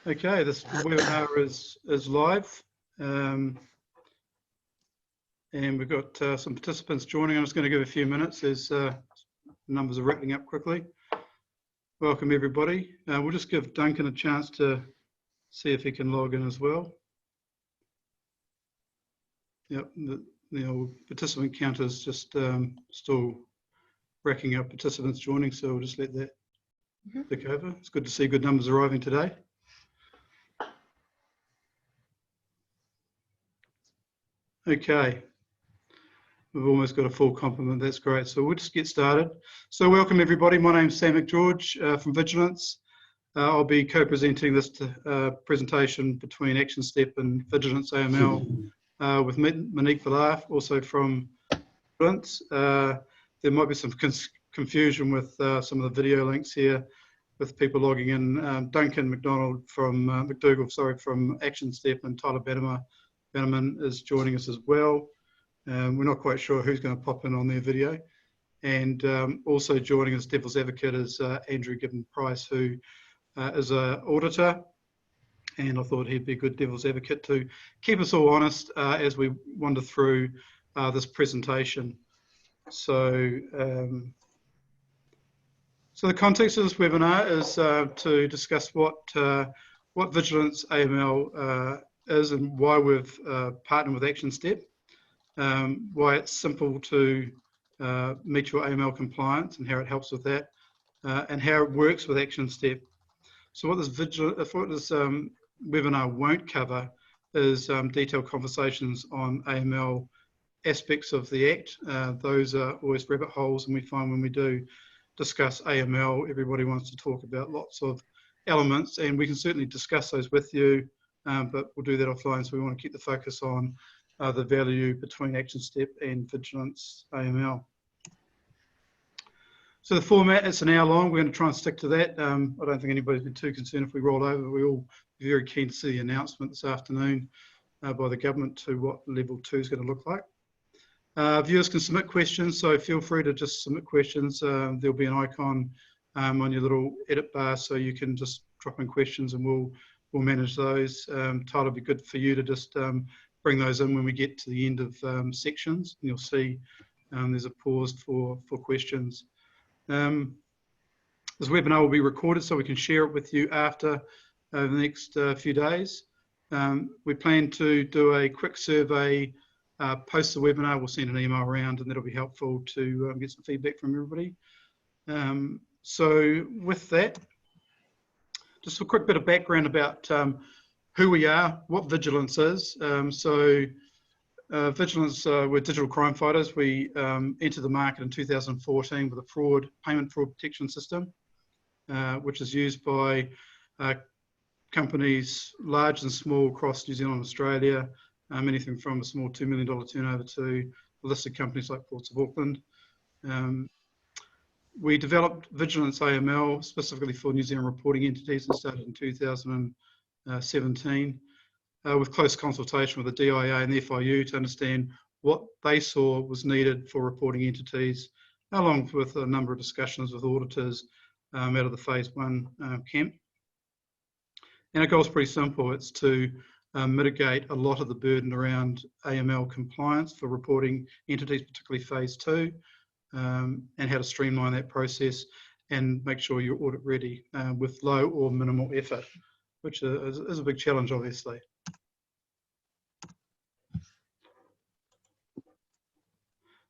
Okay, this webinar is live, and we've got some participants joining. I'm just going to give a few minutes as numbers are rattling up quickly. Welcome everybody. We'll just give Duncan a chance to see if he can log in as well. Yep, the participant count is just still racking up participants joining, so we'll just let that tick over. It's good to see good numbers arriving today. Okay, we've almost got a full complement. That's great. So we'll just get started. So welcome everybody. My name's Sam McGeorge from Vigilance. I'll be co-presenting this presentation between Actionstepn and VigilanceAML with Monique Villar, also from Vigilance. There might be some confusion with some of the video links here with people logging in. Duncan McDonald from McDougall, from Actionstepn, and Tyler Bannerman is joining us as well. We're not quite sure who's going to pop in on their video. And also joining us, Devil's Advocate, is Andrew Gibbon-Price, who is an auditor. And I thought he'd be a good Devil's Advocate to keep us all honest as we wander through this presentation. So, so the context of this webinar is to discuss what VigilanceAML is and why we've partnered with Actionstepn, why it's simple to meet your AML compliance and how it helps with that, and how it works with Actionstepn. So what this webinar won't cover is detailed conversations on AML aspects of the Act. Those are always rabbit holes, and we find when we do discuss AML, everybody wants to talk about lots of elements, and we can certainly discuss those with you. But we'll do that offline, so we want to keep the focus on the value between Actionstepn and VigilanceAML. So the format, it's an hour long. We're going to try and stick to that. I don't think anybody's been too concerned if we roll over. We're all very keen to see the announcement this afternoon by the government to what level 2 is going to look like. Viewers can submit questions, so feel free to just submit questions. There'll be an icon on your little edit bar, so you can just drop in questions and we'll manage those. Tyler, it'll be good for you to just bring those in when we get to the end of sections. And you'll see there's a pause for questions. This webinar will be recorded so we can share it with you after the next few days. We plan to do a quick survey post the webinar. We'll send an email around, and that'll be helpful to get some feedback from everybody. So with that, just a quick bit of background about who we are, what Vigilance is. Vigilance, we're digital crime fighters. We entered the market in 2014 with a payment fraud protection system, which is used by companies large and small across New Zealand and Australia, anything from a small $2 million turnover to listed companies like Ports of Auckland. We developed VigilanceAML specifically for New Zealand reporting entities and started in 2017 with close consultation with the DIA and the FIU to understand what they saw was needed for reporting entities, along with a number of discussions with auditors out of the phase 1 camp. And our goal is pretty simple. It's to mitigate a lot of the burden around AML compliance for reporting entities, particularly phase 2. And how to streamline that process and make sure you're audit ready with low or minimal effort, which is a big challenge, obviously.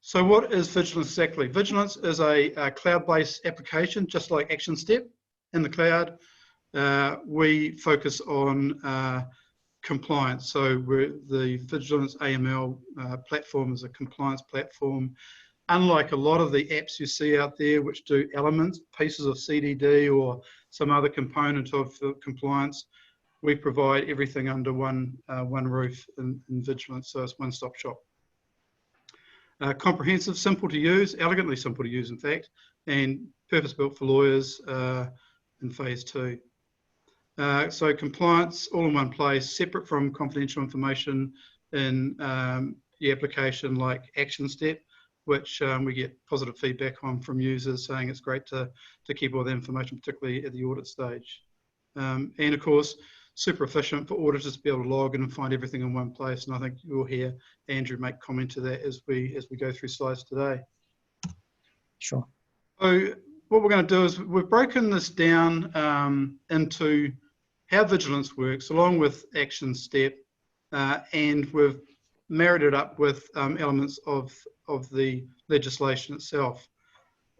So what is Vigilance exactly? Vigilance is a cloud-based application, just like Actionstepn in the cloud. We focus on compliance. So the VigilanceAML platform is a compliance platform. Unlike a lot of the apps you see out there which do elements, pieces of CDD or some other component of compliance, we provide everything under one roof in Vigilance, so it's one-stop shop. Comprehensive, simple to use, elegantly simple to use in fact, and purpose-built for lawyers in phase 2. So compliance all in one place, separate from confidential information in the application like Actionstepn, which we get positive feedback on from users saying it's great to keep all the information, particularly at the audit stage. And of course, super efficient for auditors to be able to log in and find everything in one place. And I think you'll hear Andrew make comment to that as we go through slides today. Sure. So what we're going to do is we've broken this down into how Vigilance works along with Actionstepn, and we've married it up with elements of the legislation itself.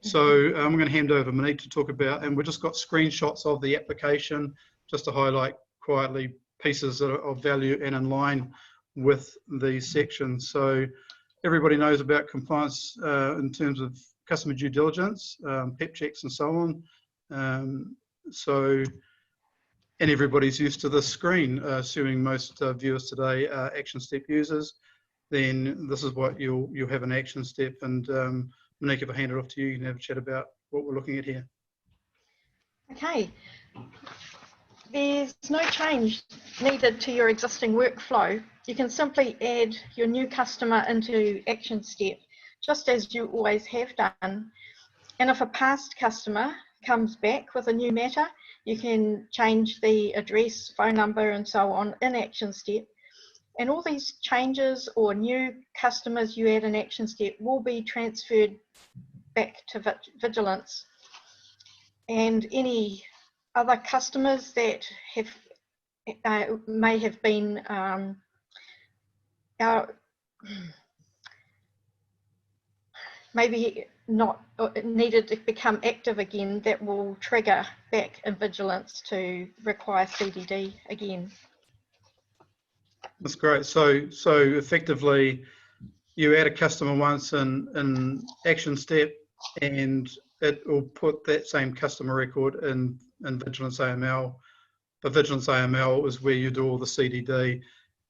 So I'm going to hand over to Monique to talk about, and we've just got screenshots of the application just to highlight quietly pieces that are of value and in line with the section. So everybody knows about compliance in terms of customer due diligence, PEP checks and so on. And everybody's used to this screen, assuming most viewers today are Actionstepn users. Then this is what you'll have an Actionstepn. And Monique, if I hand it off to you, you can have a chat about what we're looking at here. Okay. There's no change needed to your existing workflow. You can simply add your new customer into Actionstepn, just as you always have done. And if a past customer comes back with a new matter, you can change the address, phone number, and so on in Actionstepn. And all these changes or new customers you add in Actionstepn will be transferred back to Vigilance. And any other customers that have may have been maybe not needed to become active again, that will trigger back in Vigilance to require CDD again. That's great. So effectively, you add a customer once in Actionstepn, and it will put that same customer record in VigilanceAML. But VigilanceAML is where you do all the CDD,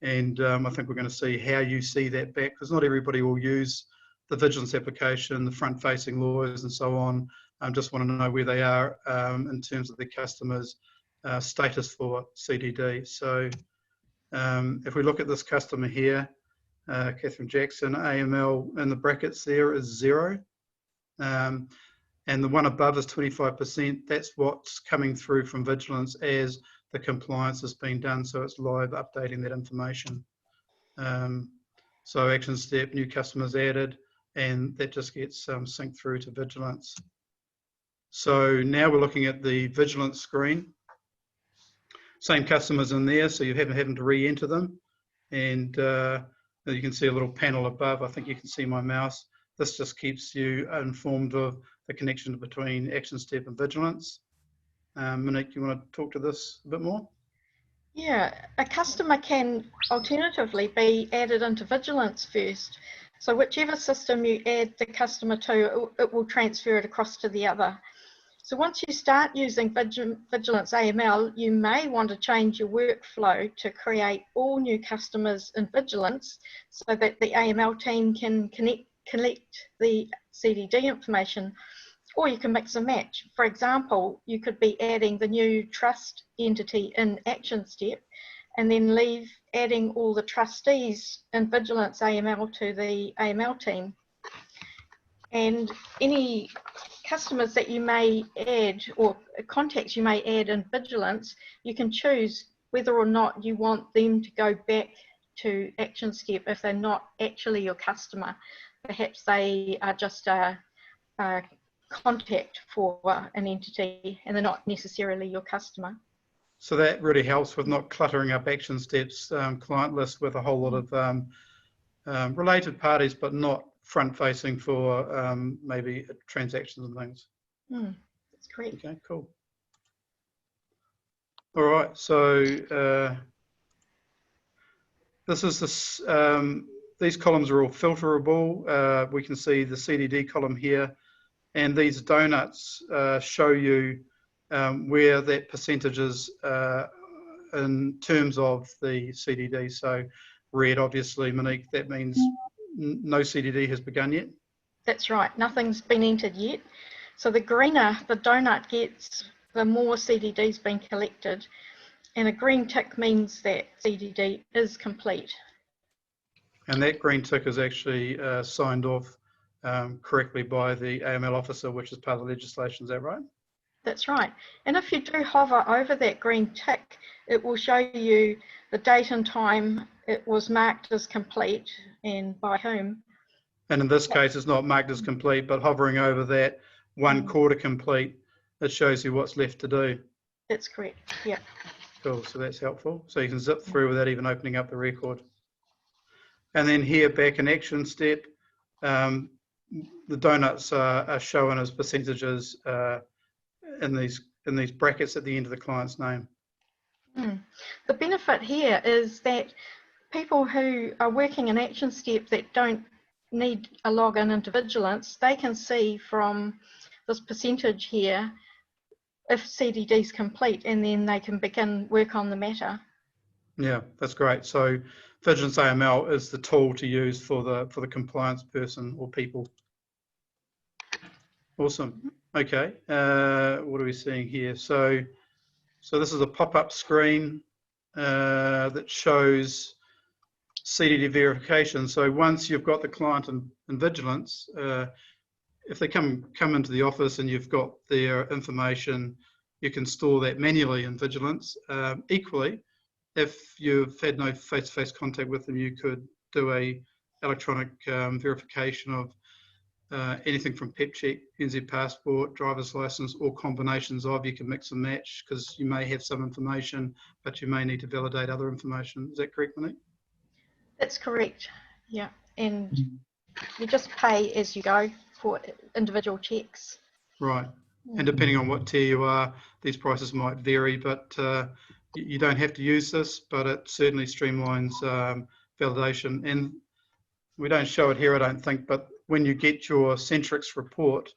and I think we're going to see how you see that back, because not everybody will use the Vigilance application, the front-facing lawyers and so on. Just want to know where they are in terms of the customer's status for CDD. So if we look at this customer here, Catherine Jackson, AML in the brackets there is 0. And the one above is 25%. That's what's coming through from Vigilance as the compliance has been done. So it's live updating that information. So Actionstepn, new customers added, and that just gets synced through to Vigilance. So now we're looking at the Vigilance screen. Same customers in there, so you haven't having to re-enter them. And you can see a little panel above. I think you can see my mouse. This just keeps you informed of the connection between Actionstepn and Vigilance. Monique, you want to talk to this a bit more? Yeah, a customer can alternatively be added into Vigilance first. So whichever system you add the customer to, it will transfer it across to the other. So once you start using VigilanceAML, you may want to change your workflow to create all new customers in Vigilance so that the AML team can collect the CDD information, or you can mix and match. For example, you could be adding the new trust entity in Actionstepn and then leave adding all the trustees in VigilanceAML to the AML team. And any customers that you may add or contacts you may add in Vigilance, you can choose whether or not you want them to go back to Actionstepn if they're not actually your customer. Perhaps they are just a contact for an entity and they're not necessarily your customer. So that really helps with not cluttering up Actionstepn's client list with a whole lot of related parties, but not front-facing for maybe transactions and things. That's correct. Okay, cool. All right, so this is this. These columns are all filterable. We can see the CDD column here, and these donuts show you where that percentage is in terms of the CDD. So red, obviously, Monique, that means no CDD has begun yet? That's right, nothing's been entered yet. So the greener the donut gets, the more CDD's been collected. And a green tick means that CDD is complete. And that green tick is actually signed off correctly by the AML officer, which is part of the legislation, is that right? That's right. And if you do hover over that green tick, it will show you the date and time it was marked as complete and by whom. And in this case, it's not marked as complete, but hovering over that 1 quarter complete, it shows you what's left to do. That's correct, yeah. Cool, so that's helpful. So you can zip through without even opening up the record. And then here back in Actionstepn, the donuts are shown as percentages in these brackets at the end of the client's name. The benefit here is that people who are working in Actionstepn that don't need a login into Vigilance, they can see from this percentage here if CDD is complete, and then they can begin work on the matter. Yeah, that's great. So VigilanceAML is the tool to use for the compliance person or people. Awesome. Okay. What are we seeing here? So this is a pop-up screen that shows CDD verification. So once you've got the client in Vigilance, if they come into the office and you've got their information, you can store that manually in Vigilance. Equally, if you've had no face-to-face contact with them, you could do a electronic verification of anything from PEP check, NZ passport, driver's license, or combinations of. You can mix and match because you may have some information, but you may need to validate other information. Is that correct, Monique? That's correct, yeah. And you just pay as you go for individual checks. Right. And depending on what tier you are, these prices might vary, but you don't have to use this, but it certainly streamlines validation. And we don't show it here, I don't think, but when you get your Centrix report,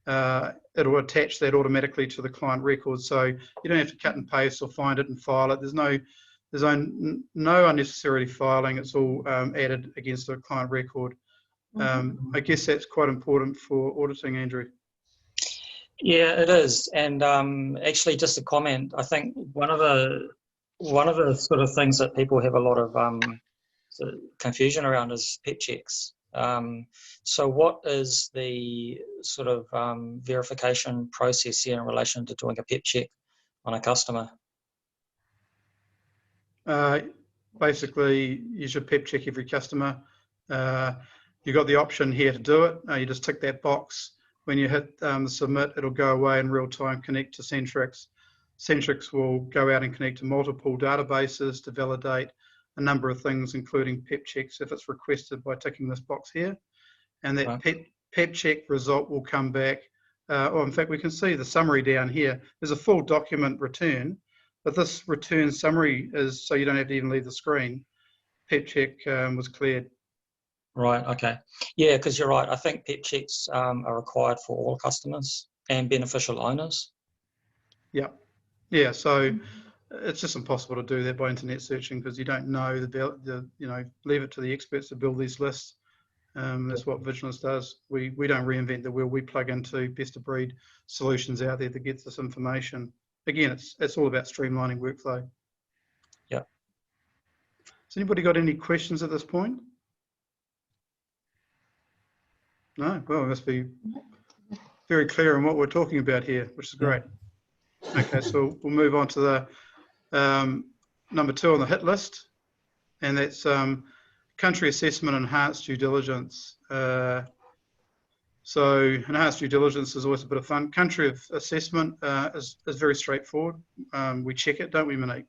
it'll attach that automatically to the client record. So you don't have to cut and paste or find it and file it. There's no unnecessary filing. It's all added against the client record. I guess that's quite important for auditing, Andrew. Yeah, it is. And actually, just a comment. I think one of the sort of things that people have a lot of sort of confusion around is PEP checks. So what is the sort of verification process here in relation to doing a PEP check on a customer? Basically, you should PEP check every customer. You've got the option here to do it. You just tick that box. When you hit the submit, it'll go away in real time, connect to Centrix. Centrix will go out and connect to multiple databases to validate a number of things, including PEP checks, if it's requested by ticking this box here. And that PEP check result will come back. Or in fact, we can see the summary down here. There's a full document return, but this return summary is so you don't have to even leave the screen. PEP check was cleared. Right, okay. Yeah, because you're right. I think PEP checks are required for all customers and beneficial owners. Yeah. Yeah, so it's just impossible to do that by internet searching because you don't know leave it to the experts to build these lists. That's what Vigilance does. We don't reinvent the wheel. We plug into best of breed solutions out there that gets this information. Again, it's all about streamlining workflow. Yeah. Has anybody got any questions at this point? No? Well, it must be very clear on what we're talking about here, which is great. Okay, so we'll move on to the number 2 on the hit list, and that's country assessment enhanced due diligence. So enhanced due diligence is always a bit of fun. Country assessment is very straightforward. We check it, don't we, Monique?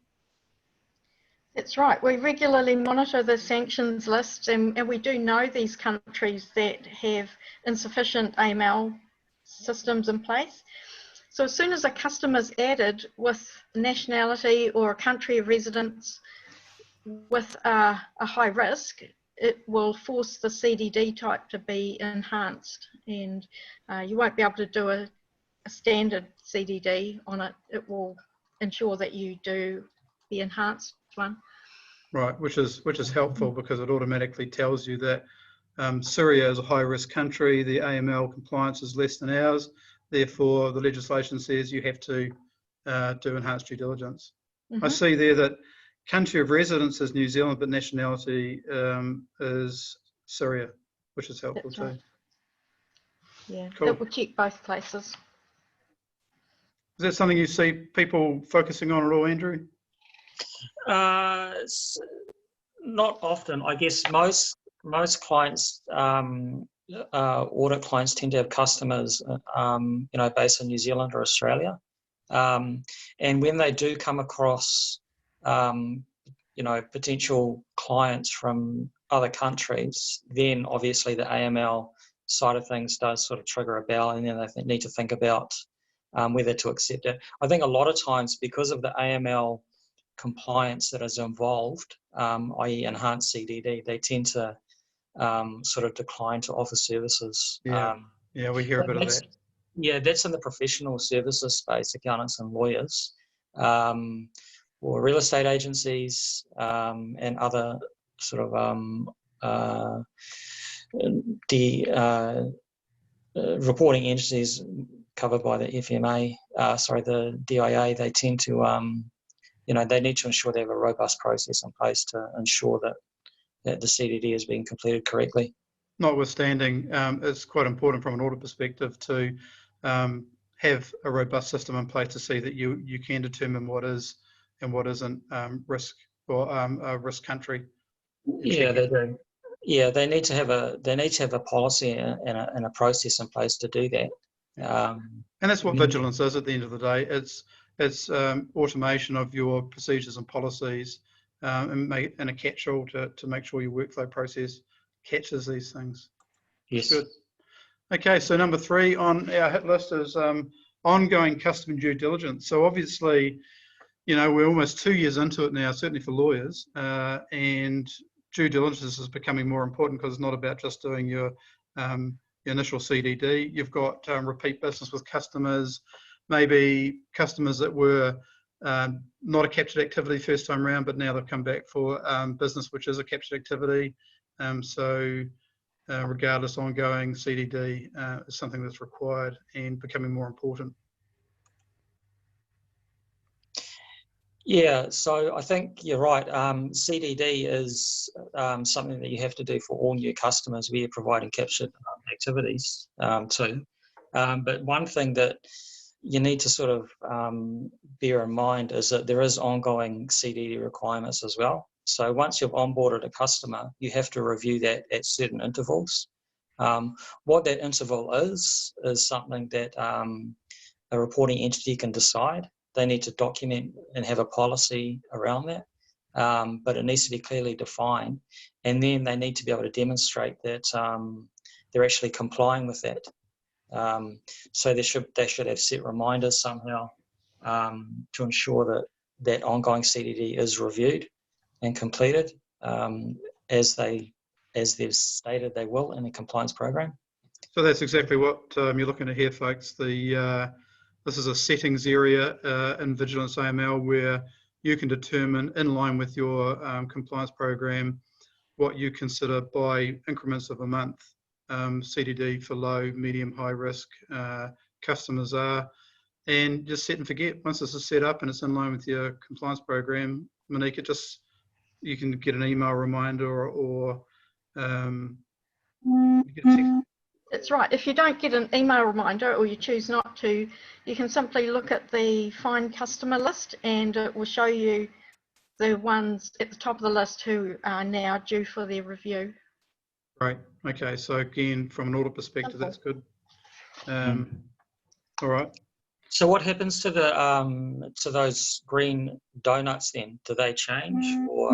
That's right. We regularly monitor the sanctions list, and we do know these countries that have insufficient AML systems in place. So as soon as a customer is added with nationality or a country of residence with a high risk, it will force the CDD type to be enhanced, and you won't be able to do a standard CDD on it. It will ensure that you do the enhanced one. Right, which is helpful because it automatically tells you that Syria is a high-risk country. The AML compliance is less than ours. Therefore, the legislation says you have to do enhanced due diligence. I see there that country of residence is New Zealand, but nationality is Syria, which is helpful too. Yeah, cool. It will check both places. Is that something you see people focusing on at all, Andrew? Not often. I guess most clients, audit clients, tend to have customers, based in New Zealand or Australia, and when they do come across, potential clients from other countries, then obviously the AML side of things does sort of trigger a bell, and then they need to think about whether to accept it. I think a lot of times, because of the AML compliance that is involved, i.e. enhanced CDD, they tend to sort of decline to offer services. Yeah, we hear a bit of that. Yeah, that's in the professional services space, accountants and lawyers, or real estate agencies, and other sort of reporting entities covered by the FMA, the DIA. They tend to they need to ensure they have a robust process in place to ensure that the CDD is being completed correctly. Notwithstanding, it's quite important from an audit perspective to have a robust system in place to see that you can determine what is and what isn't risk or a risk country. Yeah, they do. Yeah, they need to have a policy and a process in place to do that. And that's what Vigilance is at the end of the day. It's automation of your procedures and policies, and a catch-all to make sure your workflow process catches these things. Yes. Good. Okay, so number 3 on our hit list is ongoing customer due diligence. So obviously, we're almost 2 years into it now, certainly for lawyers, and due diligence is becoming more important because it's not about just doing your initial CDD. You've got repeat business with customers, maybe customers that were not a captured activity first time around, but now they've come back for business which is a captured activity. Regardless, ongoing CDD is something that's required and becoming more important. Yeah, so I think you're right. CDD is something that you have to do for all new customers where you're providing captured activities too. But one thing that you need to sort of bear in mind is that there is ongoing CDD requirements as well. So once you've onboarded a customer, you have to review that at certain intervals. What that interval is something that a reporting entity can decide. They need to document and have a policy around that, but it needs to be clearly defined. And then they need to be able to demonstrate that they're actually complying with that. So they should have set reminders somehow to ensure that ongoing CDD is reviewed and completed as they've stated they will in the compliance program. So that's exactly what you're looking at here, folks. This is a settings area in VigilanceAML where you can determine, in line with your compliance program, what you consider by increments of a month CDD for low, medium, high risk customers are, and just set and forget. Once this is set up and it's in line with your compliance program, Monique, you can get an email reminder or you get a text. That's right. If you don't get an email reminder or you choose not to, you can simply look at the Find Customer list and it will show you the ones at the top of the list who are now due for their review. Right. Okay. So again, from an audit perspective, that's good. All right. So what happens to those green donuts then? Do they change or?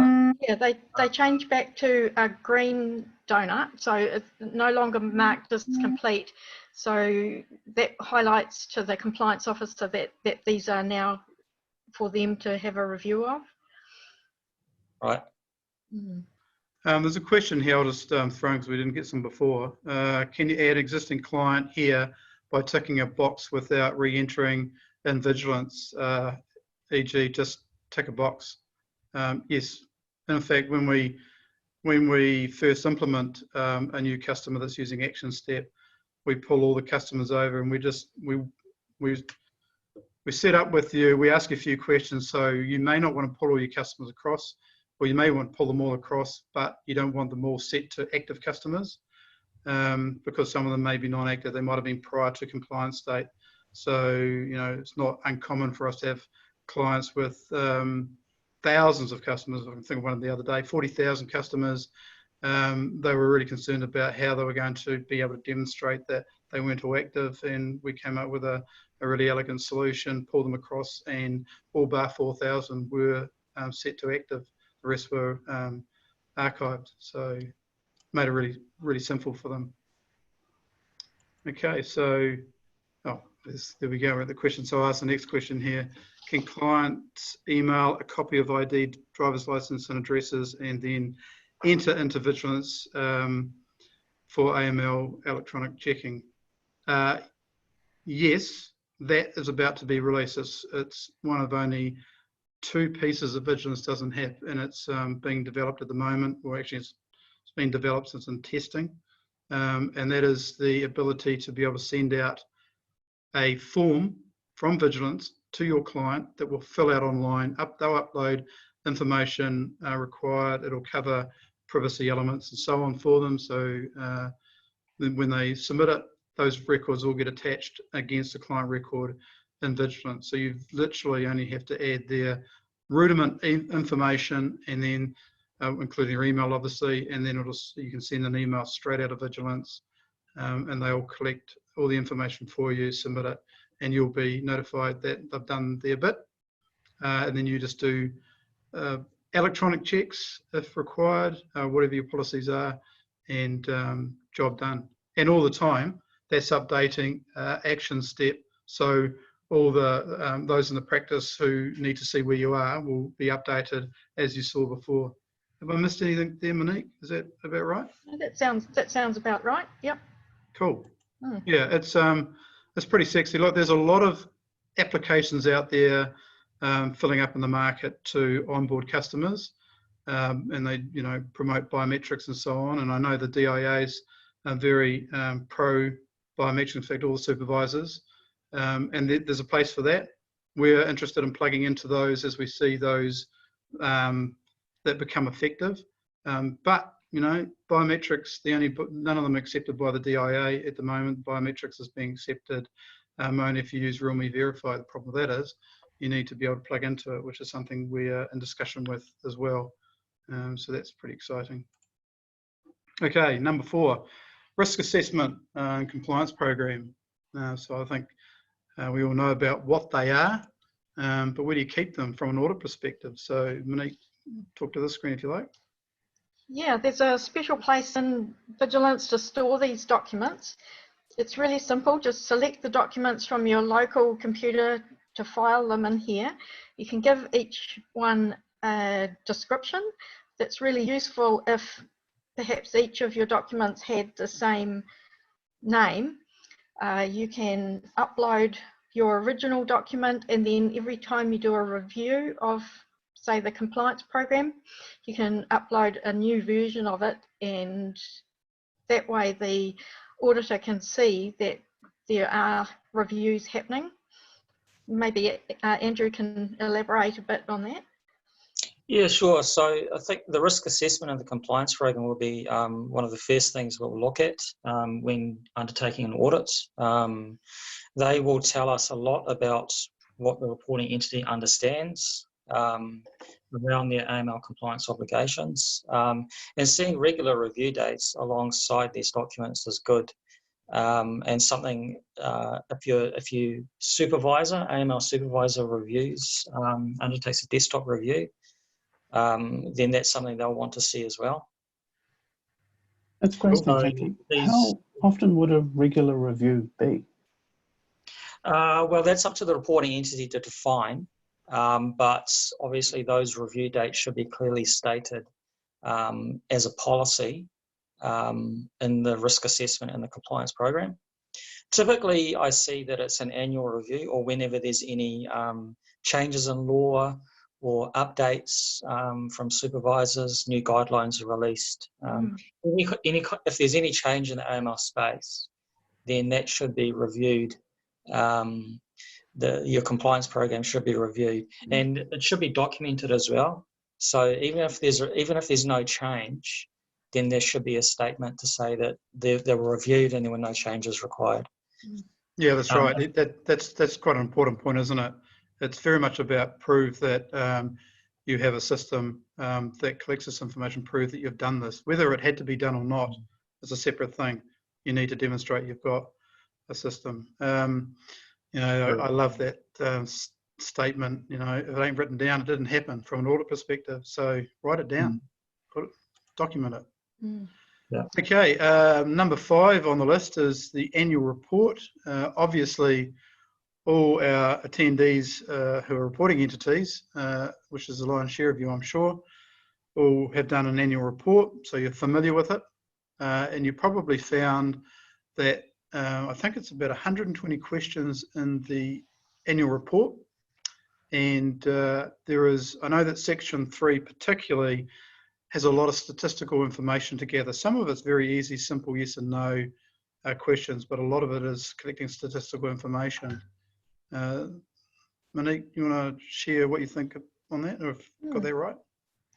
Yeah, they change back to a green donut, so it's no longer marked as complete. So that highlights to the compliance officer that these are now for them to have a review of. Right. There's a question here I'll just throw because we didn't get some before. Can you add existing client here by ticking a box without re-entering in Vigilance, e.g. just tick a box? Yes. In fact, when we first implement a new customer that's using Actionstepn, we pull all the customers over and we set up with you, we ask a few questions. So you may not want to pull all your customers across, or you may want to pull them all across, but you don't want them all set to active customers because some of them may be non-active. They might have been prior to compliance date. So, you know, it's not uncommon for us to have clients with thousands of customers. I think of one the other day, 40,000 customers. They were really concerned about how they were going to be able to demonstrate that they weren't all active, and we came up with a really elegant solution, pulled them across, and all bar 4,000 were set to active. The rest were archived, so made it really, really simple for them. Okay, so, there we go, we're at the question. So I'll ask the next question here. Can clients email a copy of ID, driver's license and addresses, and then enter into Vigilance for AML electronic checking? Yes, that is about to be released. It's one of only 2 pieces that Vigilance doesn't have, and it's being developed at the moment, or actually it's been developed since in testing, and that is the ability to be able to send out a form from Vigilance to your client that will fill out online. They'll upload information required. It'll cover privacy elements and so on for them. So then when they submit it, those records will get attached against the client record in Vigilance. So you literally only have to add their rudiment information, and then including your email, obviously, and then you can send an email straight out of Vigilance, and they'll collect all the information for you, submit it, and you'll be notified that they've done their bit. And then you just do electronic checks if required, whatever your policies are, and job done. And all the time, that's updating Actionstepn. So all the those in the practice who need to see where you are will be updated as you saw before. Have I missed anything there, Monique? Is that about right? That sounds about right. Yep. Cool. Yeah, it's pretty sexy. Look, there's a lot of applications out there filling up in the market to onboard customers, and they, you know, promote biometrics and so on. And I know the DIAs are very pro biometrics. In fact, all the supervisors, and there's a place for that. We're interested in plugging into those as we see those that become effective. But you know, biometrics, none of them are accepted by the DIA at the moment. Biometrics is being accepted only if you use Real Me Verify. The problem with that is you need to be able to plug into it, which is something we're in discussion with as well. So that's pretty exciting. Okay, number 4, risk assessment and compliance program. So I think we all know about what they are, but where do you keep them from an audit perspective? So Monique, talk to the screen if you like. Yeah, there's a special place in Vigilance to store these documents. It's really simple. Just select the documents from your local computer to file them in here. You can give each one a description that's really useful if perhaps each of your documents had the same name. You can upload your original document, and then every time you do a review of, say, the compliance program, you can upload a new version of it, and that way the auditor can see that there are reviews happening. Maybe Andrew can elaborate a bit on that. Yeah, sure. So I think the risk assessment and the compliance program will be one of the first things we'll look at when undertaking an audit. They will tell us a lot about what the reporting entity understands around their AML compliance obligations, and seeing regular review dates alongside these documents is good. And something if you supervisor, AML supervisor reviews, undertakes a desktop review, then that's something they'll want to see as well. That's great, thank you. How often would a regular review be? Well, that's up to the reporting entity to define, but obviously those review dates should be clearly stated as a policy in the risk assessment and the compliance program. Typically, I see that it's an annual review, or whenever there's any changes in law or updates from supervisors, new guidelines are released. If there's any change in the AML space, then that should be reviewed. Your compliance program should be reviewed, and it should be documented as well. So even if there's no change, then there should be a statement to say that they were reviewed and there were no changes required. Yeah, that's right. That's quite an important point, isn't it? It's very much about prove that you have a system that collects this information, prove that you've done this. Whether it had to be done or not is a separate thing. You need to demonstrate you've got a system. You know, I love that statement. You know, if it ain't written down, it didn't happen from an audit perspective. So write it down, document it. Yeah. Okay, number 5 on the list is the annual report. Obviously, all our attendees who are reporting entities, which is the lion's share of you, I'm sure, all have done an annual report, so you're familiar with it. And you probably found that I think it's about 120 questions in the annual report. And there is, I know that section 3 particularly has a lot of statistical information to gather. Some of it's very easy, simple yes and no questions, but a lot of it is collecting statistical information. Monique, you want to share what you think on that, or if got that right?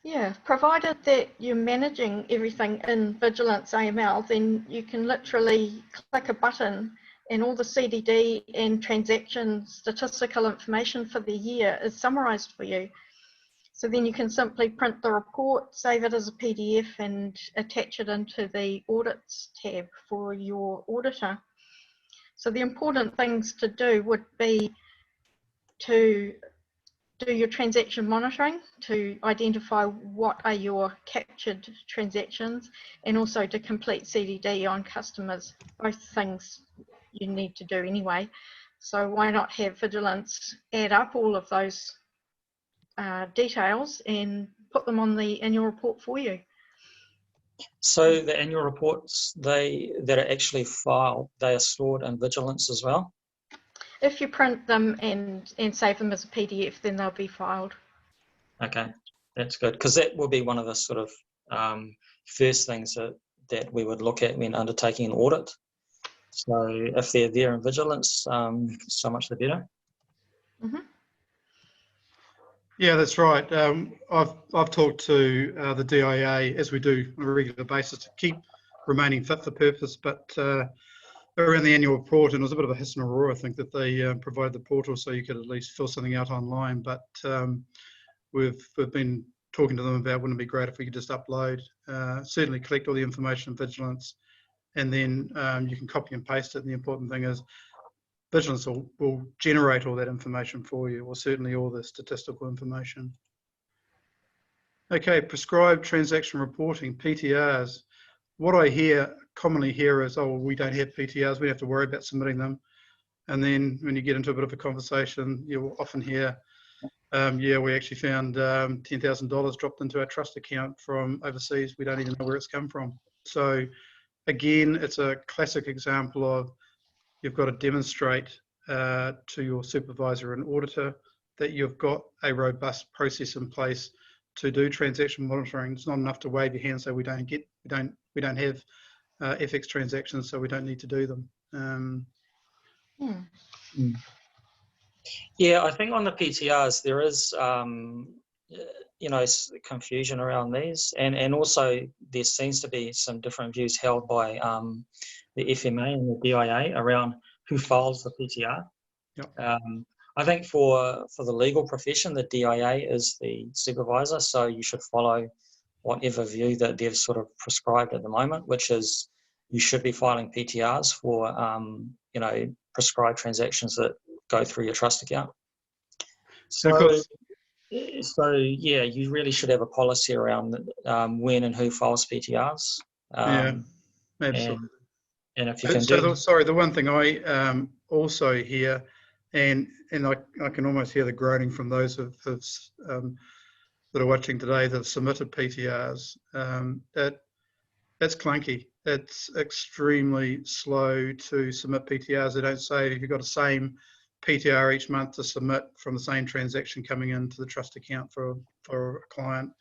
Yeah, provided that you're managing everything in VigilanceAML, then you can literally click a button and all the CDD and transaction statistical information for the year is summarized for you. So then you can simply print the report, save it as a PDF and attach it into the audits tab for your auditor. So the important things to do would be to do your transaction monitoring to identify what are your captured transactions, and also to complete CDD on customers, both things you need to do anyway. So why not have Vigilance add up all of those details and put them on the annual report for you. So the annual reports that are actually filed, they are stored in Vigilance as well? If you print them and save them as a PDF, then they'll be filed. Okay, that's good, because that will be one of the sort of first things that we would look at when undertaking an audit. So if they're there in Vigilance, so much the better. Mm-hmm. Yeah, that's right. I've talked to the DIA, as we do on a regular basis, to keep remaining fit for purpose, but around the annual report, and it was a bit of a hiss and a roar, I think, that they provided the portal so you could at least fill something out online, but we've been talking to them about, wouldn't it be great if we could just upload, certainly collect all the information in Vigilance, and then you can copy and paste it, and the important thing is Vigilance will generate all that information for you, or certainly all the statistical information. Okay, prescribed transaction reporting, PTRs. What I commonly hear is, oh, well, we don't have PTRs, we have to worry about submitting them. And then when you get into a bit of a conversation, you'll often hear, yeah, we actually found $10,000 dropped into our trust account from overseas. We don't even know where it's come from. So again, it's a classic example of you've got to demonstrate to your supervisor and auditor that you've got a robust process in place to do transaction monitoring. It's not enough to wave your hand and say we don't have FX transactions, so we don't need to do them. Yeah, I think on the PTRs there is you know, confusion around these, and also there seems to be some different views held by the FMA and the DIA around who files the PTR. Yep. I think for the legal profession, the DIA is the supervisor, so you should follow whatever view that they've sort of prescribed at the moment, which is you should be filing PTRs for you know, prescribed transactions that go through your trust account. So yeah, you really should have a policy around when and who files PTRs. Yeah, absolutely. And if you can do... Sorry, the one thing I also hear, and I can almost hear the groaning from those that are watching today that have submitted PTRs, that's clunky. It's extremely slow to submit PTRs. They don't say if you've got the same PTR each month to submit from the same transaction coming into the trust account for a client.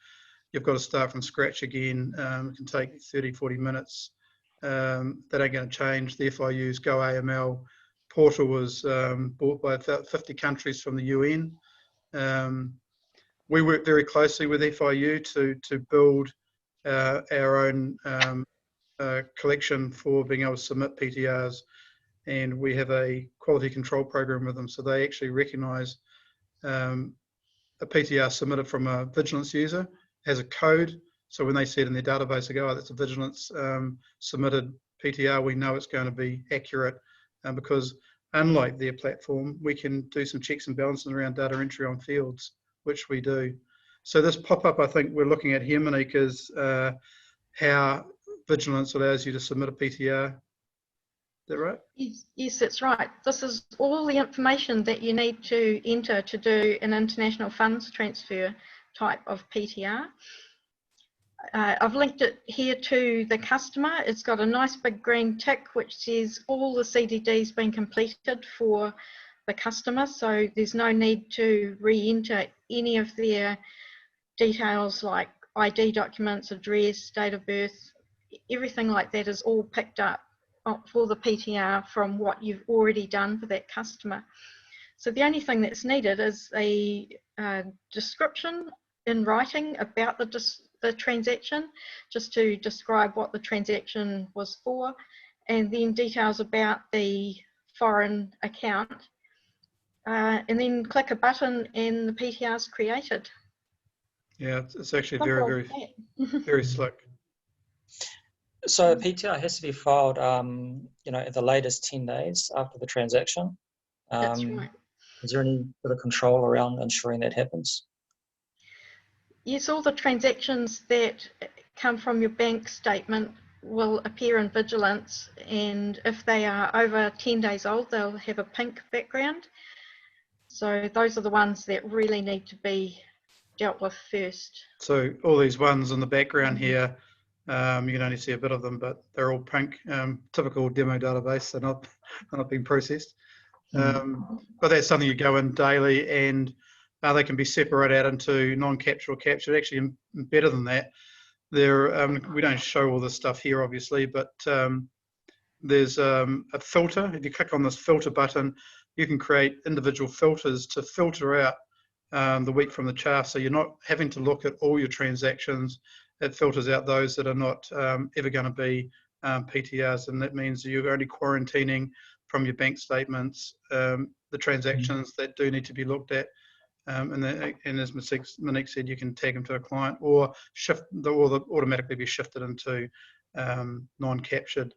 You've got to start from scratch again. It can take 30, 40 minutes. That ain't going to change. The FIU's Go AML portal was bought by about 50 countries from the UN. We work very closely with FIU to build our own collection for being able to submit PTRs. and we have a quality control program with them. So they actually recognise a PTR submitted from a Vigilance user has a code. So when they see it in their database, they go, oh, that's a Vigilance submitted PTR. We know it's going to be accurate because unlike their platform, we can do some checks and balances around data entry on fields, which we do. So this pop-up, I think we're looking at here, Monique, is how Vigilance allows you to submit a PTR. Is that right? Yes, that's right. This is all the information that you need to enter to do an international funds transfer type of PTR. I've linked it here to the customer. It's got a nice big green tick which says all the CDD's been completed for the customer, so there's no need to re-enter any of their details like ID documents, address, date of birth. Everything like that is all picked up for the PTR from what you've already done for that customer. So the only thing that's needed is a description in writing about the transaction, just to describe what the transaction was for, and then details about the foreign account, and then click a button and the PTR is created. Yeah, it's actually very, very slick. So a PTR has to be filed, you know, at the latest 10 days after the transaction. That's right. Is there any sort of control around ensuring that happens? Yes, all the transactions that come from your bank statement will appear in Vigilance, and if they are over 10 days old, they'll have a pink background. So those are the ones that really need to be dealt with first. So all these ones in the background here, you can only see a bit of them, but they're all pink. Typical demo database, they're not being processed. But that's something you go in daily, and they can be separated out into non-captured or captured. Actually, better than that, we don't show all this stuff here, obviously, but there's a filter. If you click on this filter button, you can create individual filters to filter out the week from the chaff. So you're not having to look at all your transactions. It filters out those that are not ever going to be PTRs, and that means you're only quarantining from your bank statements the transactions that do need to be looked at. And as Monique said, you can tag them to a client or they'll automatically be shifted into non-captured,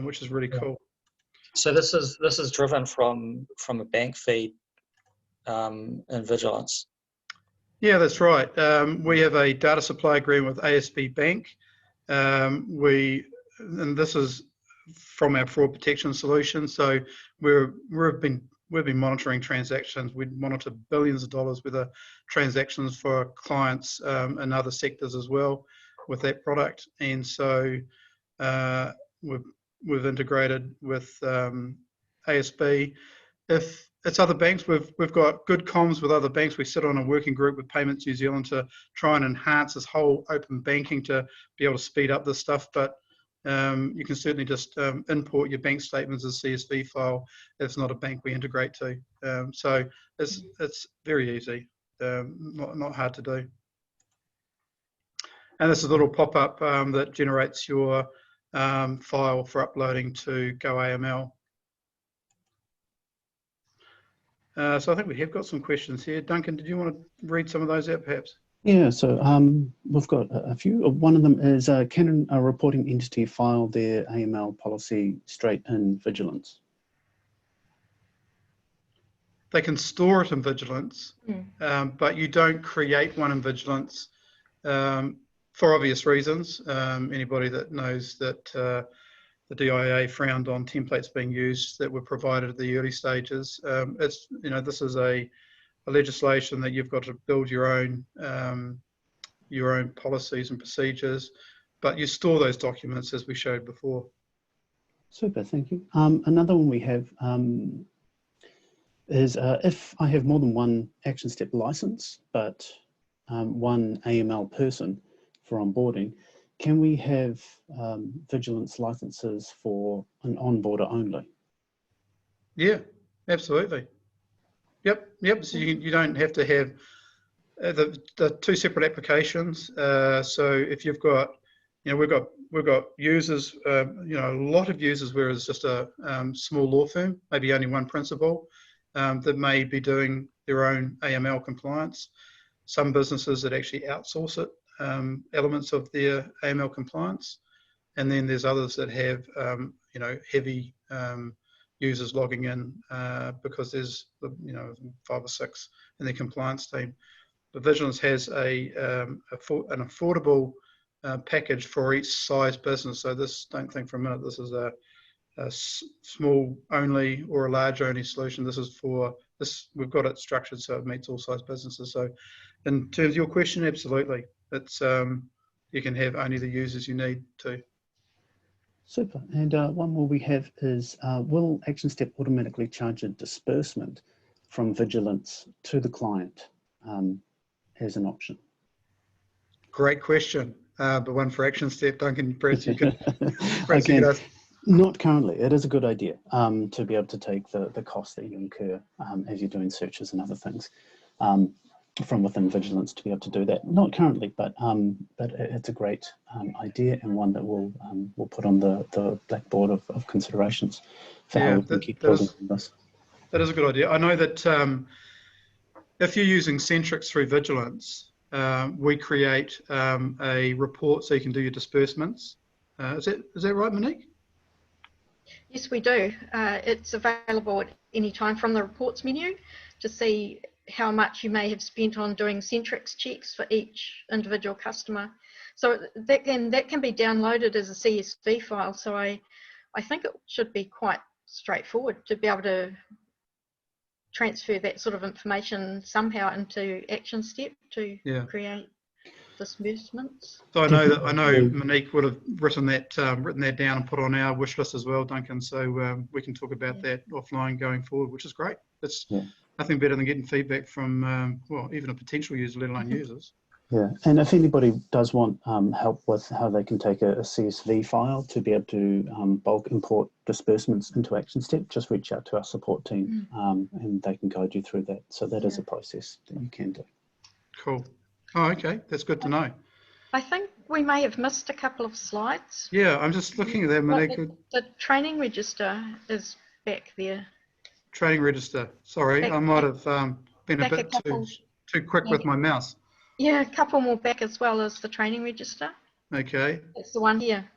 which is really cool. So this is driven from a bank feed in Vigilance. Yeah, that's right. We have a data supply agreement with ASB Bank. And this is from our fraud protection solution. So we've been monitoring transactions. We monitor billions of dollars worth of transactions for clients in other sectors as well with that product. And so we've integrated with ASB. If it's other banks, we've got good comms with other banks. We sit on a working group with Payments New Zealand to try and enhance this whole open banking to be able to speed up this stuff. But you can certainly just import your bank statements as a CSV file if it's not a bank we integrate to. So it's very easy, not hard to do. And this is a little pop-up that generates your file for uploading to GoAML. So I think we have got some questions here. Duncan, did you want to read some of those out perhaps? Yeah, so we've got a few. One of them is, can a reporting entity file their AML policy straight in Vigilance? They can store it in Vigilance, but you don't create one in Vigilance for obvious reasons. Anybody that knows that the DIA frowned on templates being used that were provided at the early stages. This is a legislation that you've got to build your own policies and procedures, but you store those documents as we showed before. Super, thank you. Another one we have is if I have more than one Actionstepn license, but one AML person for onboarding, can we have Vigilance licenses for an onboarder only? Yeah, absolutely. Yep. So you don't have to have the two separate applications. So if you've got, we've got we've got users, a lot of users where it's just a small law firm, maybe only one principal, that may be doing their own AML compliance. Some businesses that actually outsource it, elements of their AML compliance. And then there's others that have, heavy users logging in because there's, 5 or 6 in their compliance team. But Vigilance has an affordable package for each size business. So this, don't think for a minute, this is a small only or a large only solution. This is for this, we've got it structured so it meets all size businesses. So in terms of your question, absolutely. It's you can have only the users you need to. Super. And one more we have is, will Actionstep automatically charge a disbursement from Vigilance to the client as an option? Great question. But one for Actionstep, Duncan, perhaps you could. Not currently. It is a good idea to be able to take the cost that you incur as you're doing searches and other things from within Vigilance to be able to do that. Not currently, but it's a great idea and one that we'll put on the blackboard of considerations for how we can keep building on this. That is a good idea. I know that if you're using Centrix through Vigilance, we create a report so you can do your disbursements. Is that right, Monique? Yes, we do. It's available at any time from the reports menu to see how much you may have spent on doing Centrix checks for each individual customer. So that can be downloaded as a CSV file. So I think it should be quite straightforward to be able to transfer that sort of information somehow into Actionstep to create disbursements. So I know Monique would have written that down and put on our wish list as well, Duncan. So we can talk about that offline going forward, which is great. It's nothing better than getting feedback from even a potential user, let alone users. Yeah, and if anybody does want help with how they can take a CSV file to be able to bulk import disbursements into Actionstep, just reach out to our support team and they can guide you through that. So that is a process that you can do. Cool. Oh, okay. That's good to know. I think we may have missed a couple of slides. Yeah, I'm just looking at that, Monique. The training register is back there. Training register. Sorry, I might have been a bit too quick with my mouse. Yeah, a couple more back as well as the training register. Okay. It's the one here.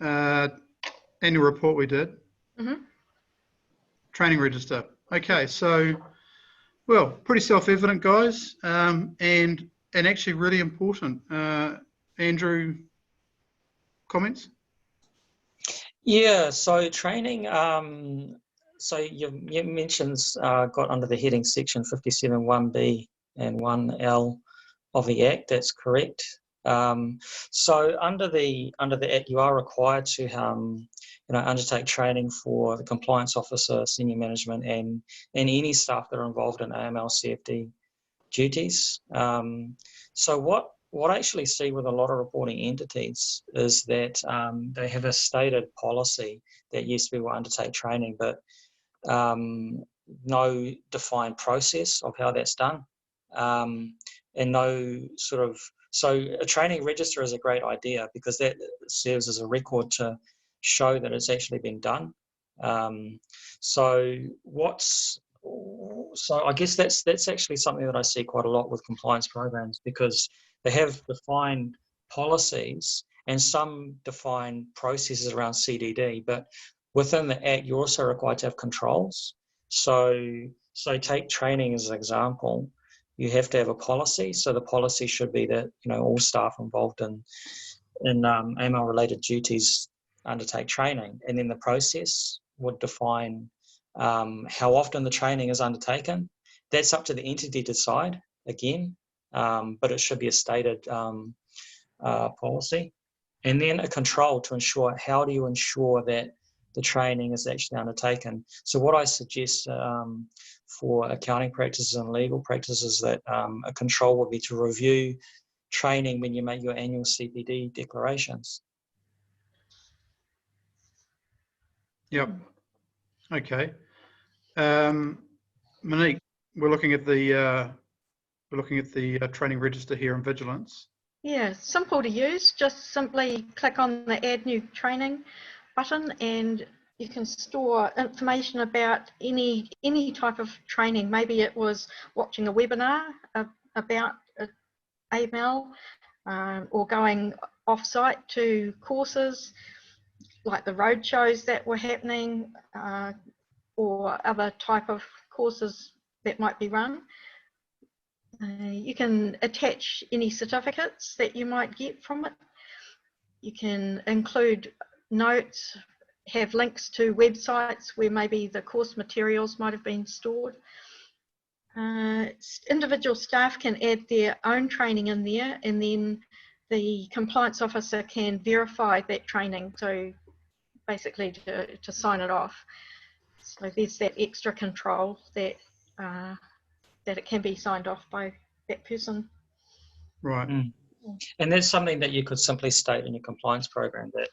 Annual report we did. Training register. Okay, so, well, pretty self-evident, guys, and actually really important. Andrew, comments? Yeah, so training, so you mentioned got under the heading section 57(1)(b) and 1L of the Act. That's correct. So under the Act, you are required to undertake training for the compliance officer, senior management, and any staff that are involved in AML CFD duties. So what I actually see with a lot of reporting entities is that they have a stated policy that yes, we will undertake training, but no defined process of how that's done, and no sort of, so a training register is a great idea because that serves as a record to show that it's actually been done. So I guess that's actually something that I see quite a lot with compliance programs, because they have defined policies and some defined processes around CDD, but within the Act, you're also required to have controls. So take training as an example. You have to have a policy. So the policy should be that all staff involved in AML-related duties undertake training, and then the process would define how often the training is undertaken. That's up to the entity to decide again, but it should be a stated policy. And then a control to ensure, how do you ensure that the training is actually undertaken? So what I suggest for accounting practices and legal practices, that a control would be to review training when you make your annual CPD declarations. Yep. Okay. Monique, we're looking at the training register here in Vigilance. Yeah, simple to use. Just simply click on the Add New Training button, and you can store information about any type of training. Maybe it was watching a webinar about AML, or going off-site to courses like the road shows that were happening, or other type of courses that might be run. You can attach any certificates that you might get from it. You can include notes, have links to websites where maybe the course materials might have been stored. Individual staff can add their own training in there, and then the compliance officer can verify that training, so basically to sign it off. So there's that extra control that that it can be signed off by that person. Right. And that's something that you could simply state in your compliance program, that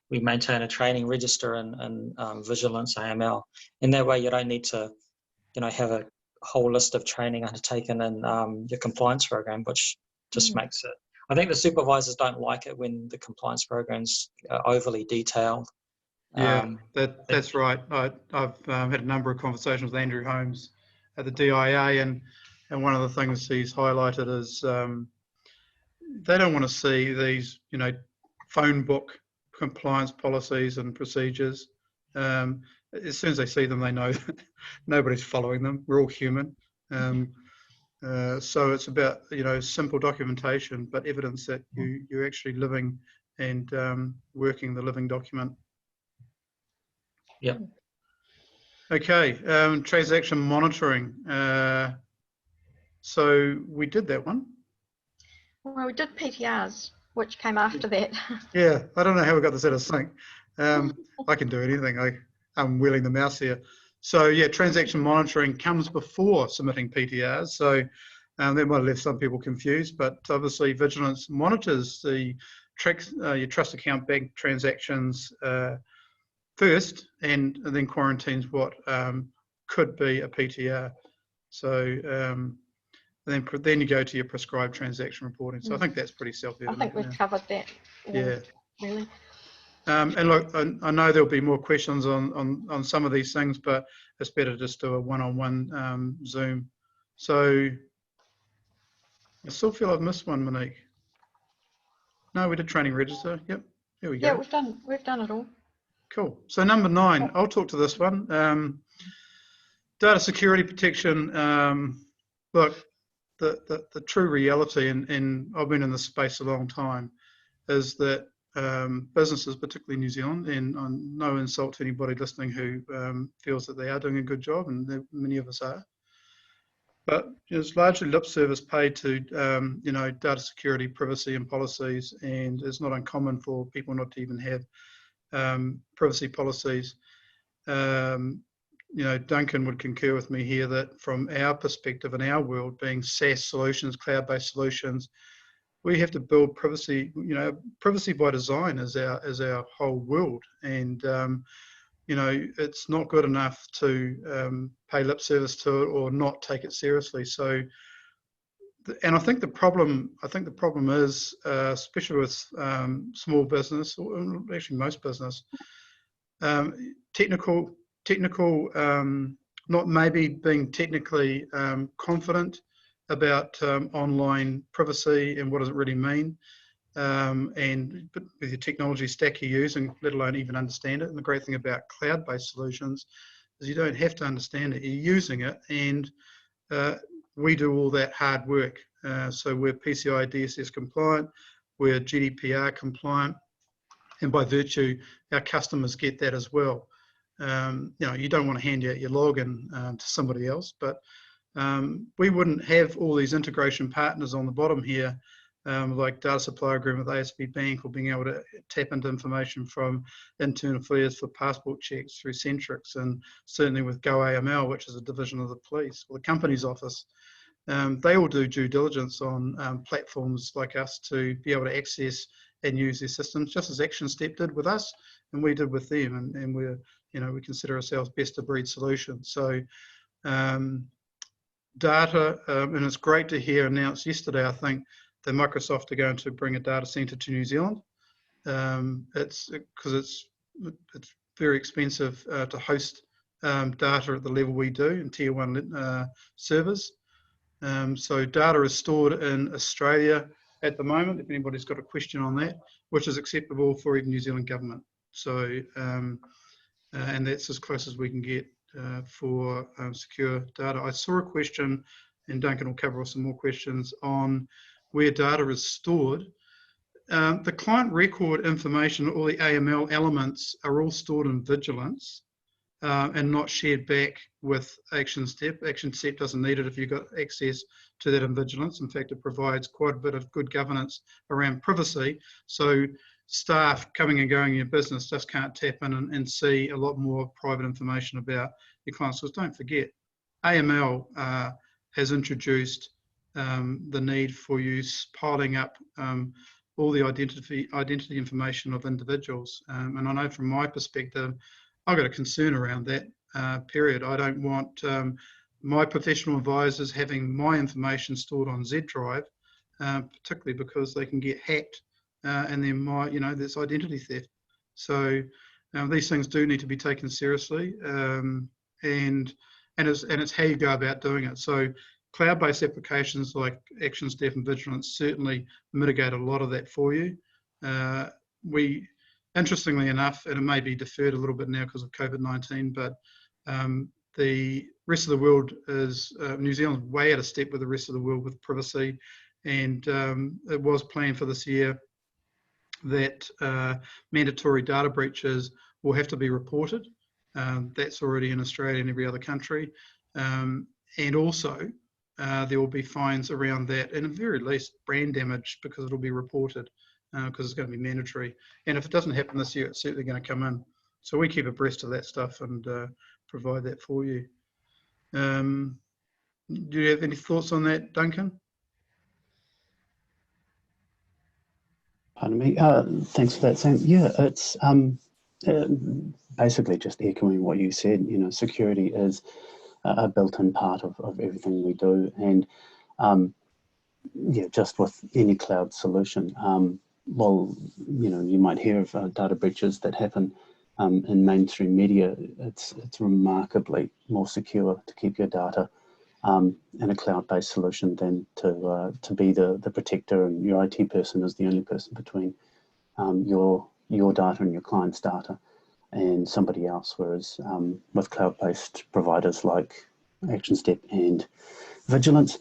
we maintain a training register in Vigilance AML. And that way you don't need to, have a whole list of training undertaken in your compliance program, which just makes it. I think the supervisors don't like it when the compliance programs are overly detailed. Yeah, that's right. I've had a number of conversations with Andrew Holmes at the DIA, and one of the things he's highlighted is they don't want to see these, phone book compliance policies and procedures. As soon as they see them, they know that nobody's following them. We're all human. So it's about, simple documentation, but evidence that you're actually living and working the living document. Yep. Okay, transaction monitoring. So we did that one. Well, we did PTRs, which came after that. Yeah, I don't know how we got this out of sync. I can do anything. I'm wheeling the mouse here. So yeah, transaction monitoring comes before submitting PTRs. So that might have left some people confused, but obviously Vigilance monitors the your trust account bank transactions first, and then quarantines what could be a PTR. So then you go to your prescribed transaction reporting. So I think that's pretty self-evident. I think we've covered that. Yeah. Really. And look, I know there'll be more questions on some of these things, but it's better just do a one-on-one Zoom. So I still feel I've missed one, Monique. No, we did training register. Yep, there we go. Yeah, we've done it all. Cool. So number 9, I'll talk to this one. Data security protection. Look, the true reality, and I've been in this space a long time, is that businesses, particularly New Zealand, and no insult to anybody listening who feels that they are doing a good job, and many of us are, but it's largely lip service paid to data security, privacy and policies, and it's not uncommon for people not to even have privacy policies. Duncan would concur with me here that from our perspective in our world, being SaaS solutions, cloud-based solutions, we have to build privacy. Privacy by design is our whole world, and it's not good enough to pay lip service to it or not take it seriously. So, and I think the problem is, especially with small business, or actually most business, technical, not maybe being technically confident about online privacy and what does it really mean, and with the technology stack you're using, let alone even understand it. And the great thing about cloud-based solutions is you don't have to understand it, you're using it, and we do all that hard work. So we're PCI DSS compliant, we're GDPR compliant, and by virtue, our customers get that as well. You don't want to hand out your login to somebody else, but we wouldn't have all these integration partners on the bottom here, like data supply agreement with ASB Bank, or being able to tap into information from internal affairs for passport checks through Centrix, and certainly with GoAML, which is a division of the police or the company's office. They all do due diligence on platforms like us to be able to access and use their systems, just as Actionstepn did with us and we did with them, and we're, we consider ourselves best of breed solutions. So data, and it's great to hear announced yesterday, I think, Microsoft are going to bring a data center to New Zealand. It's because it's very expensive to host data at the level we do in tier 1 servers. So data is stored in Australia at the moment, if anybody's got a question on that, which is acceptable for even New Zealand government. So, and that's as close as we can get for secure data. I saw a question, and Duncan will cover off some more questions on where data is stored. The client record information, all the AML elements are all stored in Vigilance and not shared back with Actionstepn. Actionstepn doesn't need it if you've got access to that in Vigilance. In fact, it provides quite a bit of good governance around privacy. So staff coming and going in your business just can't tap in and see a lot more private information about your clients. Because don't forget, AML has introduced the need for you piling up all the identity information of individuals. And I know from my perspective, I've got a concern around that period. I don't want my professional advisors having my information stored on Z drive, particularly because they can get hacked and then there's identity theft. So these things do need to be taken seriously, and it's how you go about doing it. So cloud-based applications like Actionstepn and Vigilance certainly mitigate a lot of that for you. We, interestingly enough, and it may be deferred a little bit now because of COVID-19, but the rest of the world is, New Zealand's way out of step with the rest of the world with privacy, and it was planned for this year that mandatory data breaches will have to be reported. That's already in Australia and every other country. And also, there will be fines around that, and at the very least, brand damage, because it'll be reported, because it's going to be mandatory. And if it doesn't happen this year, it's certainly going to come in. So we keep abreast of that stuff and provide that for you. Do you have any thoughts on that, Duncan? Pardon me. Thanks for that, Sam. Yeah, it's basically just echoing what you said. You know, security is a built-in part of everything we do, and yeah, just with any cloud solution. Well, you know, you might hear of data breaches that happen in mainstream media. It's remarkably more secure to keep your data in a cloud-based solution than to be the protector, and your IT person is the only person between your data and your client's data and somebody else. Whereas with cloud-based providers like Actionstepn and Vigilance,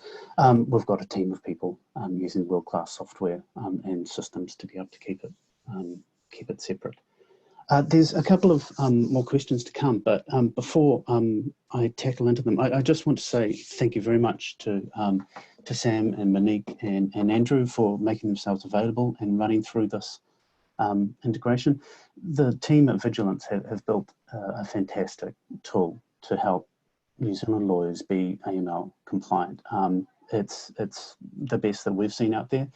we've got a team of people using world-class software and systems to be able to keep it separate. There's a couple of more questions to come, but before I tackle into them, I just want to say thank you very much to Sam and Monique and Andrew for making themselves available and running through this integration. The team at Vigilance have built a fantastic tool to help New Zealand lawyers be AML compliant. It's the best that we've seen out there.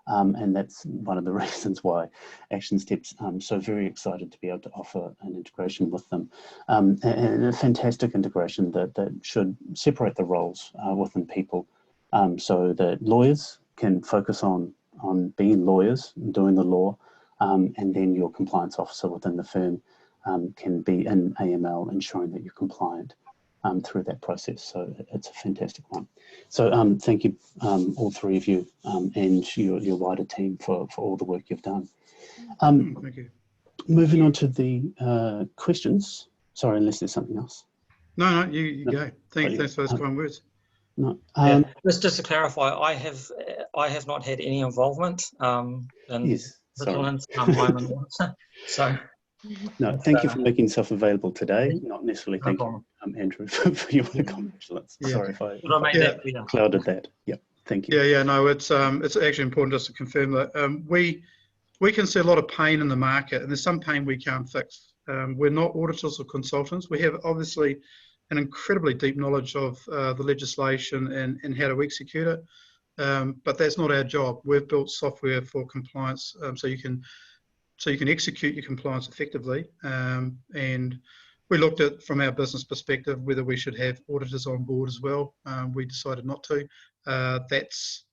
And that's one of the reasons why Actionstepn's so very excited to be able to offer an integration with them, and a fantastic integration that should separate the roles within people, so that lawyers can focus on being lawyers, doing the law, and then your compliance officer within the firm can be in AML, ensuring that you're compliant through that process. So it's a fantastic one. So thank you, all three of you, and your wider team for all the work you've done. Thank you. Moving on to the questions. Sorry, unless there's something else. No, you go. Thanks for those kind words. No. Yeah, just to clarify, I have not had any involvement in Vigilance. I'm an auditor, so. No, thank you for making yourself available today. Not necessarily thank you, Andrew, for your work on Vigilance. Yeah. Sorry if I clouded that. Yep, thank you. Yeah, no, it's actually important just to confirm that we can see a lot of pain in the market, and there's some pain we can't fix. We're not auditors or consultants. We have obviously an incredibly deep knowledge of the legislation and how to execute it, but that's not our job. We've built software for compliance, so you can execute your compliance effectively. And we looked at, from our business perspective, whether we should have auditors on board as well. We decided not to. That's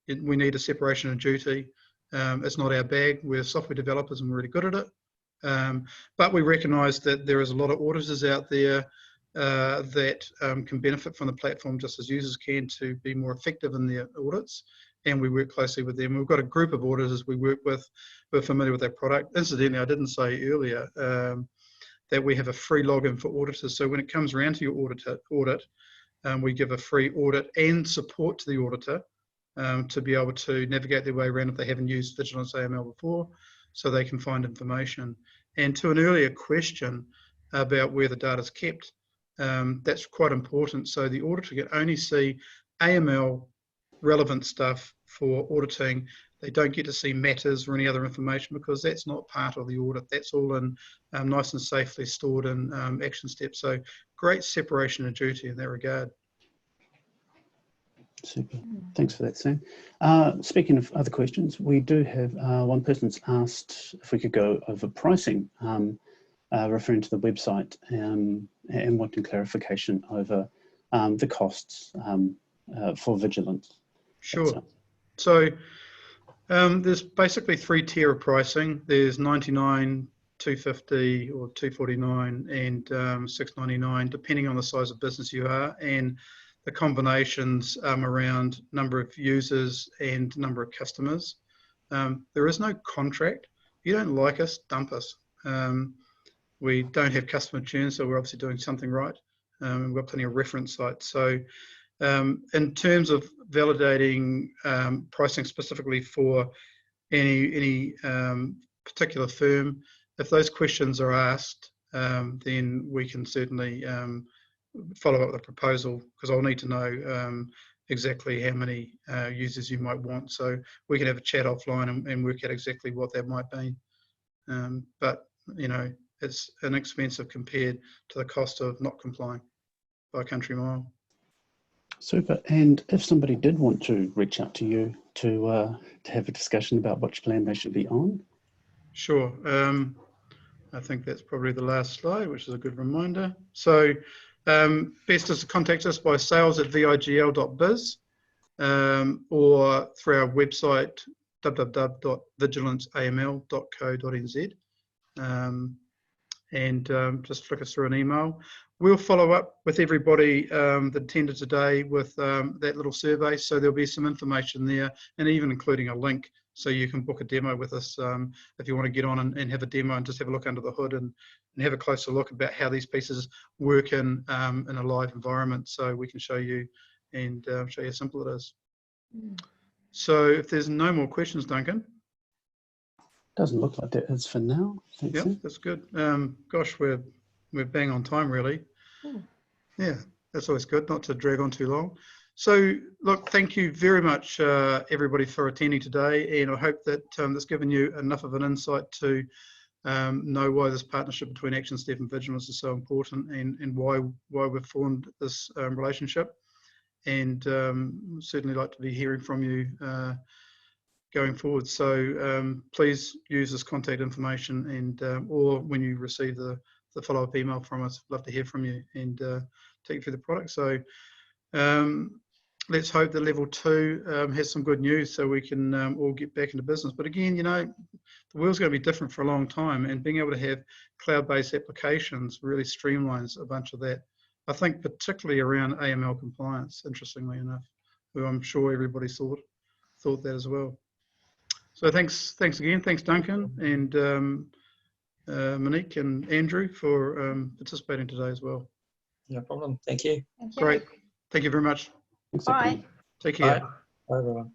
we need a separation of duty. It's not our bag. We're software developers and we're really good at it. But we recognise that there is a lot of auditors out there that can benefit from the platform just as users can to be more effective in their audits, and we work closely with them. We've got a group of auditors we work with who are familiar with our product. Incidentally, I didn't say earlier that we have a free login for auditors. So when it comes around to your audit, we give a free audit and support to the auditor to be able to navigate their way around if they haven't used VigilanceAML before, so they can find information. And to an earlier question about where the data is kept, that's quite important. So the auditor can only see AML relevant stuff for auditing. They don't get to see matters or any other information because that's not part of the audit. That's all in nice and safely stored in Actionstepn. So great separation of duty in that regard. Super. Thanks for that, Sam. Speaking of other questions, we do have one person's asked if we could go over pricing, referring to the website and wanting clarification over the costs for Vigilance. Sure. So there's basically 3 tier of pricing. There's 99, 250 or 249 and 699, depending on the size of business you are, and the combinations around number of users and number of customers. There is no contract. If you don't like us, dump us. We don't have customer churn, so we're obviously doing something right. We've got plenty of reference sites. So in terms of validating pricing specifically for any particular firm, if those questions are asked, then we can certainly follow up with a proposal, because I'll need to know exactly how many users you might want. So we can have a chat offline and work out exactly what that might be. But, you know, it's inexpensive compared to the cost of not complying by a country mile. Super. And if somebody did want to reach out to you to have a discussion about which plan they should be on? Sure. I think that's probably the last slide, which is a good reminder. So best is to contact us by sales@vigl.biz or through our website www.vigilanceaml.co.nz, and just flick us through an email. We'll follow up with everybody that attended today with that little survey, so there'll be some information there, and even including a link so you can book a demo with us if you want to get on and have a demo and just have a look under the hood and have a closer look about how these pieces work in a live environment, so we can show you and show you how simple it is. So if there's no more questions, Duncan. Doesn't look like that is for now. Thanks, yeah, Sam. that's good. Gosh, we're bang on time, really. Yeah, that's always good, not to drag on too long. So look, thank you very much everybody for attending today, and I hope that that's given you enough of an insight to know why this partnership between Actionstepn and Vigilance is so important, and why we've formed this relationship. And certainly like to be hearing from you going forward. So please use this contact information, and or when you receive the follow-up email from us, love to hear from you and take you through the product. So let's hope that level 2 has some good news so we can all get back into business. But again, you know, the world's going to be different for a long time, and being able to have cloud-based applications really streamlines a bunch of that. I think particularly around AML compliance, interestingly enough, who I'm sure everybody thought that as well. So thanks again. Thanks, Duncan, and Monique and Andrew for participating today as well. No problem. Thank you. Thank you. Great. Thank you very much. Thanks, Bye. everyone. Take care. Bye. Bye, everyone.